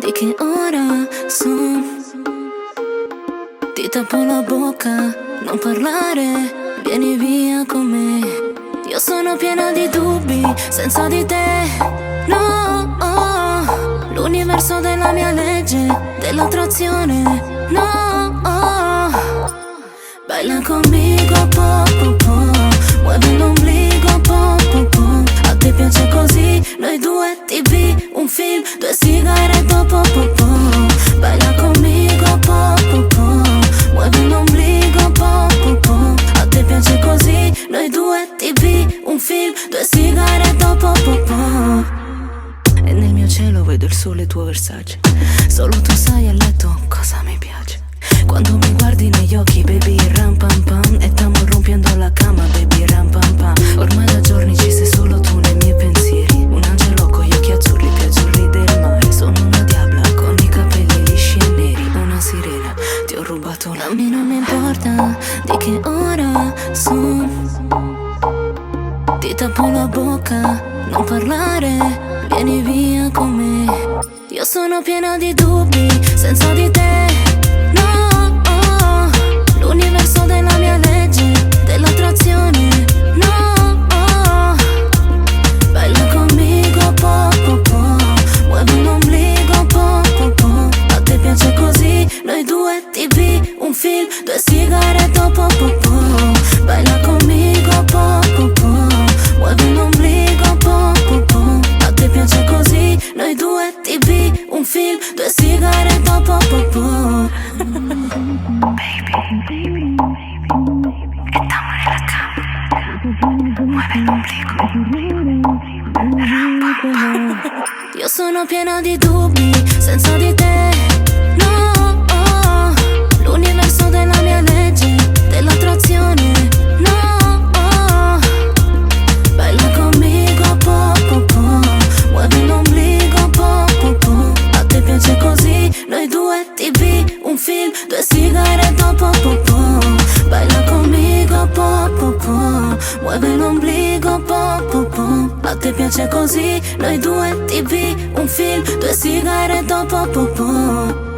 di che ora son. Ti tappo la bocca, non parlare, vieni via con me. Io sono piena di dubbi, senza di te, no. L'universo della mia legge, dell'attrazione, no. Baila conmigo, po, po, po. Muove l'ombligo, po, po, po. A te piace così, noi due, TV, un film, due sigarette, po, po, po. Baila conmigo, po, po, po. Muove l'ombligo, po, po, po. A te piace così, noi due, TV, un film, due sigarette, po, po, po. E nel mio cielo vedo il sole tuo Versace. Solo tu sai a letto cosa mi piace. Quando mi guardi negli occhi, baby, ram pam pam. E stiamo rompiendo la cama, baby, ram pam pam. Ormai da giorni ci sei solo tu nei miei pensieri. Un angelo con gli occhi azzurri, più azzurri del mare. Sono una diabla con i capelli lisci e neri. Una sirena, ti ho rubato la. A me non mi importa di che ora son. Ti tappo la bocca, non parlare, vieni via con me. Io sono piena di dubbi, senza di te, no. L'universo della mia legge, dell'attrazione, no. Baila conmigo, po, po, po. Muove l'ombligo, po, po, po. A te piace così, noi due, TV, un film, due sigarette, po, po, po. Baila conmigo, po, po, po. Muove l'ombligo, po, po, po. A te piace così, noi due, TV, un film, due sigarette, po, po, po. Baby, e stiamo nella cama. Muove l'ombligo. Io sono piena di dubbi, senza di te, no. L'universo della mia legge, dell'attrazione, no. Baila conmigo, po, po, po. Muove l'ombligo, po, po, po. A te piace così, noi due, TV, un film, due sigarette, po, po, po. Baila conmigo, po, po, po. Muove l'ombligo, po, po, po. A te piace così, noi due, TV, un film, due sigarette, po, po, po.